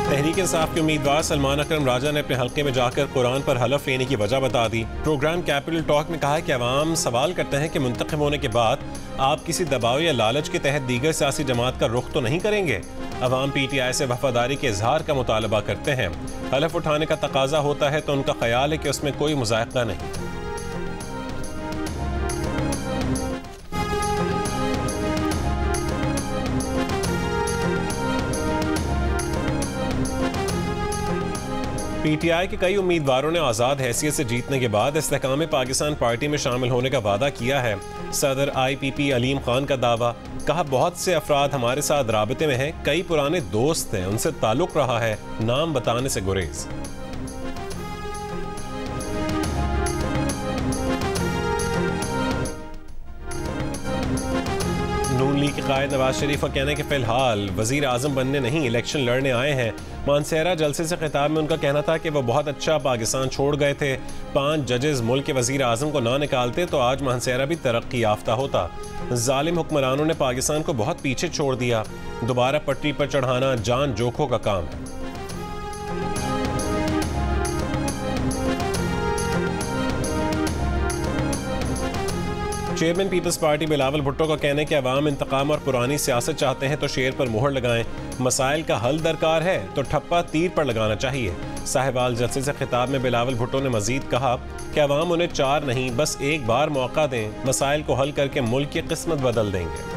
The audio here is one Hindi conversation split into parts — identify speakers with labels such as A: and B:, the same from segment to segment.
A: तहरीक इंसाफ के उम्मीदवार सलमान अकरम राजा ने अपने हल्के में जाकर कुरान पर हलफ लेने की वजह बता दी। प्रोग्राम कैपिटल टॉक में कहा कि अवाम सवाल करते हैं कि मुंतखब होने के बाद आप किसी दबाव या लालच के तहत दीगर सियासी जमात का रुख तो नहीं करेंगे। अवाम PTI से वफादारी के इजहार का मुतालबा करते हैं। हलफ उठाने का तकाजा होता है तो उनका ख्याल है कि उसमें कोई मुज़ायक़ा नहीं। PTI के कई उम्मीदवारों ने आज़ाद हैसियत से जीतने के बाद इस्तेहकाम पाकिस्तान पार्टी में शामिल होने का वादा किया है। सदर IPP अलीम खान का दावा, कहा बहुत से अफराद हमारे साथ राबते में हैं, कई पुराने दोस्त हैं, उनसे ताल्लुक रहा है, नाम बताने से गुरेज। नून लीग के कायद नवाज शरीफ का कहना है कि फिलहाल वजीर आजम बनने नहीं, इलेक्शन लड़ने आए हैं। मानसेरा जलसे से खिताब में उनका कहना था कि वह बहुत अच्छा पाकिस्तान छोड़ गए थे। 5 जजेस मुल्क के वजीर आजम को ना निकालते तो आज मानसेरा भी तरक्की याफ्ता होता। जालिम हुक्मरानों ने पाकिस्तान को बहुत पीछे छोड़ दिया। दोबारा पटरी पर चढ़ाना जान जोखों का काम है। Chairman peoples party Bilawal Bhutto का कहना है कि अवाम इंतकाम और पुरानी सियासत चाहते हैं तो शेर पर मुहर लगाएं। मसाइल का हल दरकार है तो ठप्पा तीर पर लगाना चाहिए। साहिवाल जलसे से खिताब में बिलावल भुट्टो ने मजीद कहा कि अवाम उन्हें 4 नहीं बस एक बार मौका दें, मसाइल को हल करके मुल्क की किस्मत बदल देंगे।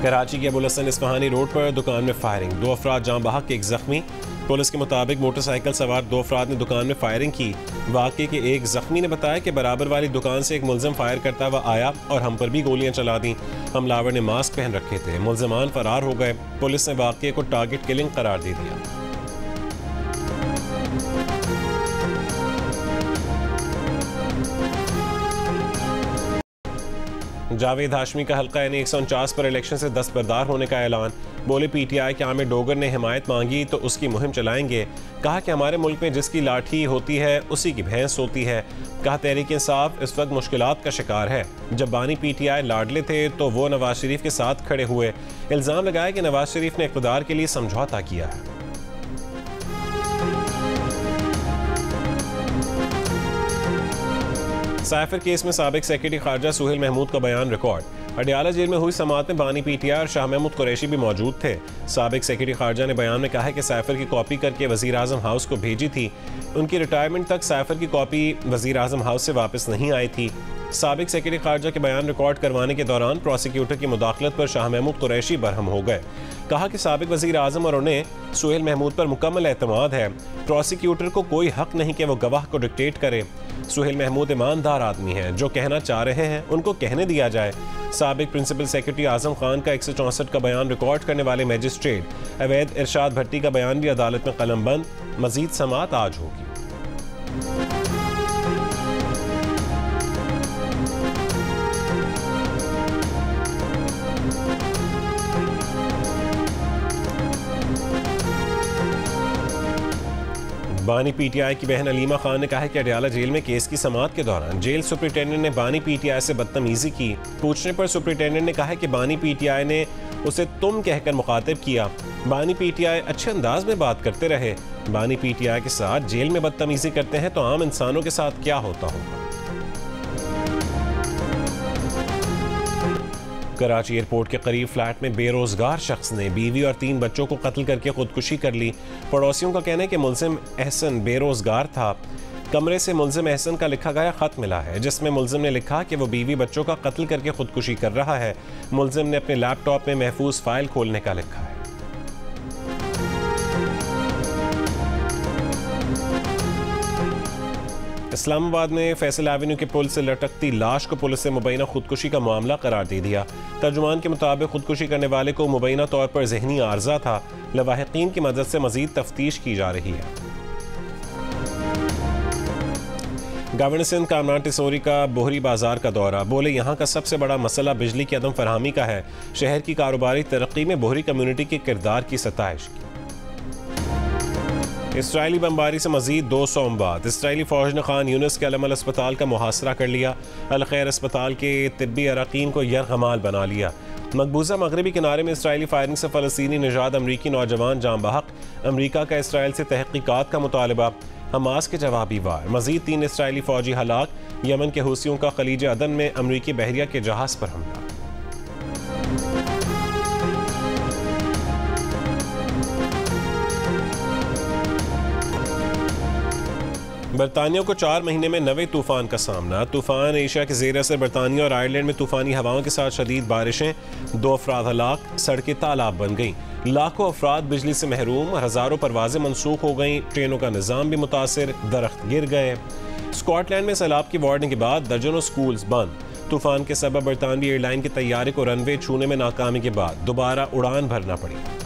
A: कराची के अबुल हसन इस्फहानी रोड पर दुकान में फायरिंग, 2 अफराद जाँ बहक, 1 जख्मी। पुलिस के मुताबिक मोटरसाइकिल सवार 2 अफराद ने दुकान में फायरिंग की। वाक़े के एक जख्मी ने बताया कि बराबर वाली दुकान से एक मुल्ज़िम फायर करता हुआ आया और हम पर भी गोलियां चला दी। हमलावर ने मास्क पहन रखे थे। मुल्ज़िमान फरार हो गए। पुलिस ने वाक़े को टारगेट किलिंग करार दे दिया। जावेद हाशमी का हल्का यानी 149 पर इलेक्शन से दस्तबरदार होने का ऐलान। बोले PTI के आमिर डोगर ने हिमायत मांगी तो उसकी मुहिम चलाएंगे। कहा कि हमारे मुल्क में जिसकी लाठी होती है उसी की भैंस होती है। कहा तहरीक इंसाफ इस वक्त मुश्किलात का शिकार है। जब बानी PTI लाडले थे तो वो नवाज शरीफ के साथ खड़े हुए। इल्ज़ाम लगाया कि नवाज शरीफ ने इक़्तिदार के लिए समझौता किया है। साइफर केस में साबिक सेक्रेटरी खारजा सुहेल महमूद का बयान रिकॉर्ड। अडियाला जेल में हुई समाअत में बानी PTI और शाह महमूद कुरैशी भी मौजूद थे। साबिक सेक्रेटरी खारजा ने बयान में कहा है कि साइफर की कॉपी करके वज़ीर आज़म हाउस को भेजी थी। उनकी रिटायरमेंट तक साइफर की कॉपी वज़ीर आज़म हाउस से वापस नहीं आई थी। साबिक सेक्रेटरी खारजा के बयान रिकॉर्ड करवाने के दौरान प्रोसिक्यूटर की मुदाखलत पर शाह महमूद कुरैशी बरहम हो गए। कहा कि साबिक वज़ीर आज़म और उन्हें सुहेल महमूद पर मुकम्मल एतमाद है। प्रोसिक्यूटर को कोई हक नहीं कि वो गवाह को डिक्टेट करे। सुहेल महमूद ईमानदार आदमी हैं, जो कहना चाह रहे हैं उनको कहने दिया जाए। साबिक प्रिंसिपल सेक्रेटरी आजम खान का 164 का बयान रिकॉर्ड करने वाले मजिस्ट्रेट अवैध इरशाद भट्टी का बयान भी अदालत में कलमबंद। मजीद समाअत आज होगी। बानी PTI की बहन अलीमा खान ने कहा है कि अडियाला जेल में केस की समाअत के दौरान जेल सुपरिटेंडेंट ने बानी PTI से बदतमीजी की। पूछने पर सुपरिटेंडेंट ने कहा है कि बानी PTI ने उसे तुम कहकर मुखातिब किया। बानी PTI अच्छे अंदाज में बात करते रहे। बानी PTI के साथ जेल में बदतमीजी करते हैं तो आम इंसानों के साथ क्या होता होगा। कराची एयरपोर्ट के करीब फ्लैट में बेरोजगार शख्स ने बीवी और 3 बच्चों को कत्ल करके खुदकुशी कर ली। पड़ोसियों का कहना है कि मुल्जिम एहसन बेरोजगार था। कमरे से मुल्जिम एहसन का लिखा गया खत मिला है जिसमें मुल्जिम ने लिखा कि वो बीवी बच्चों का कत्ल करके खुदकुशी कर रहा है। मुल्जिम ने अपने लैपटॉप में महफूज फाइल खोलने का लिखा है। इस्लामाबाद में फैसल एवेन्यू के पुल से लटकती लाश को पुलिस से मुबैना खुदकुशी का मामला करार दे दिया। तर्जुमान के मुताबिक खुदकुशी करने वाले को मुबैना तौर पर जहनी आर्जा था। लवाहिकीन की मदद से मजीद तफ्तीश की जा रही है। गवर्नर सिंध कामरान टिसोरी का बोहरी बाजार का दौरा। बोले यहाँ का सबसे बड़ा मसला बिजली की अदम फरहमी का है। शहर की कारोबारी तरक्की में बोहरी कम्युनिटी के किरदार की सताइश की। इसराइली बमबारी से मजीद 200 अमवात। इसराइली फौज ने खान यूनिस के अलमल अस्पताल का मुहासरा कर लिया। अल खैर अस्पताल के तिब्बी अरकान को यरगमाल बना लिया। मकबूजा मगरबी किनारे में इसराइली फायरिंग से फ़लस्तीनी निजात अमरीकी नौजवान जाँ बहक। अमरीका का इसराइल से तहकीकात का मुतालबा। हमास के जवाबी वार। मजीद 3 इसराइली फौजी हलाक। यमन के हूसियों का खलीज अदन में अमरीकी बहरिया के जहाज पर हमला। बरतानिया को 4 महीने में नवे तूफान का सामना। तूफान एशिया के ज़ेर असर बरतानिया और आयरलैंड में तूफानी हवाओं के साथ शदीद बारिशें। 2 अफराद हलाक। सड़कें तालाब बन गईं। लाखों अफराद बिजली से महरूम। हज़ारों परवाजें मनसूख हो गईं। ट्रेनों का निज़ाम भी मुतासिर। दरख्त गिर गए। स्कॉटलैंड में सैलाब की वार्निंग के बाद दर्जनों स्कूल्स बंद। तूफान के सबब बरतानवी एयरलाइन के तैयारे को रनवे छूने में नाकामी के बाद दोबारा उड़ान भरना पड़ी।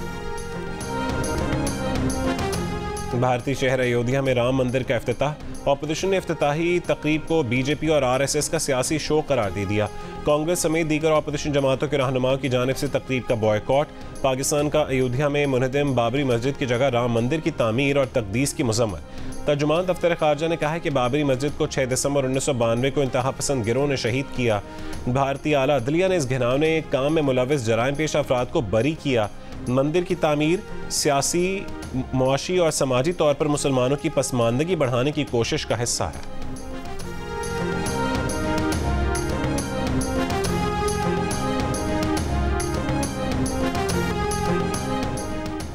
A: भारतीय शहर अयोध्या में राम मंदिर का इफ्तिताह। ऑपोजिशन ने इफ्तिताही तकरीब को बीजेपी और आरएसएस का सियासी शो करार दे दिया। कांग्रेस समेत दीगर ऑपोजिशन जमातों के रहनुमाओं की जानिब से तकरीब का बॉयकॉट। पाकिस्तान का अयोध्या में मुनहदम बाबरी मस्जिद की जगह राम मंदिर की तामीर और तकदीस की मजम्मत। तर्जुमान दफ्तर खारजा ने कहा है कि बाबरी मस्जिद को 6 दिसंबर 1992 को इंतहा पसंद गिरोह ने शहीद किया। भारतीय आला अदलिया ने इस घिनौने काम में मुलविस जराइम पेश अफराद को बरी किया। मंदिर की तामीर सियासी, मुआशी और समाजी तौर पर मुसलमानों की पसमानदगी बढ़ाने की कोशिश का हिस्सा है।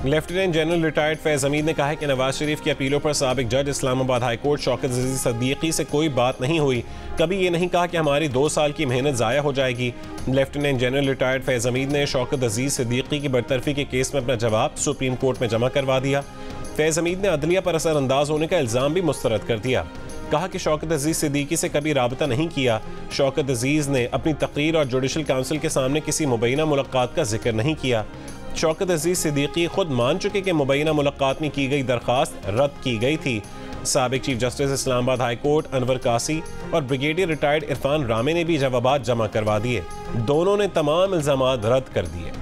A: Lieutenant general retired Faiz Hamid ने कहा है कि नवाज शरीफ की अपीलों पर साबिक जज इस्लामाबाद हाई कोर्ट शौकत अजीज सदीकी से कोई बात नहीं हुई। कभी ये नहीं कहा कि हमारी 2 साल की मेहनत ज़ाया हो जाएगी। Lieutenant general retired Faiz Hamid ने शौकत अजीज सदीकी की बरतरफी के केस में अपना जवाब सुप्रीम कोर्ट में जमा करवा दिया। फैज हमीद ने अदलिया पर असरअंदाज होने का इल्ज़ाम भी मुस्तरद कर दिया। कहा कि शौकत अजीज सिद्दीकी से कभी राबता नहीं किया। शौकत अजीज ने अपनी तकरीर और जुडिशल काउंसिल के सामने किसी मुबैना मुलाकात का जिक्र नहीं किया। शौकत अजीज सिद्दीकी खुद मान चुके कि मुबैना मुलाकात में की गई दरख्वास्त रद्द की गई थी। साबिक chief justice Islamabad high court Anwar कासी और ब्रिगेडियर रिटायर्ड इरफान रामे ने भी जवाबात जमा करवा दिए। दोनों ने तमाम इल्जामात रद्द कर दिए।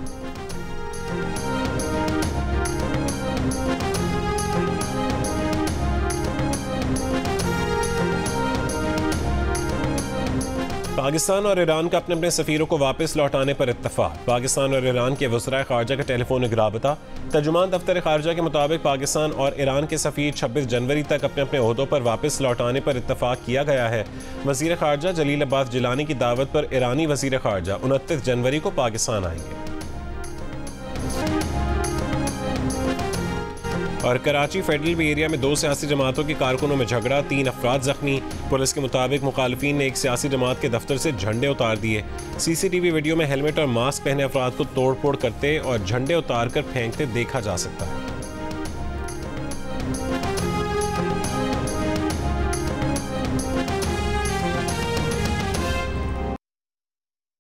A: पाकिस्तान और ईरान का अपने अपने सफीरों को वापस लौटाने पर इत्तफाक। पाकिस्तान और ईरान के वज़राए खारजा का टेलीफोनिक राबता। तर्जुमान दफ्तर खारजा के मुताबिक पाकिस्तान और ईरान के सफीर 26 जनवरी तक अपने अपने ओहदों पर वापस लौटाने पर इत्तफाक किया गया है। वज़ीर खारजा जलील अब्बास जिलानी की दावत पर ईरानी वज़ीर खारजा 29 जनवरी को पाकिस्तान आएंगे। और कराची फेडरल बी एरिया में 2 सियासी जमातों के कारकुनों में झगड़ा, 3 अफराद जख्मी। पुलिस के मुताबिक मुखालिफिन ने एक सियासी जमात के दफ्तर से झंडे उतार दिए। सीसीटीवी वीडियो में हेलमेट और मास्क पहने अफराद को तोड़ फोड़ करते और झंडे उतार कर फेंकते देखा जा सकता है।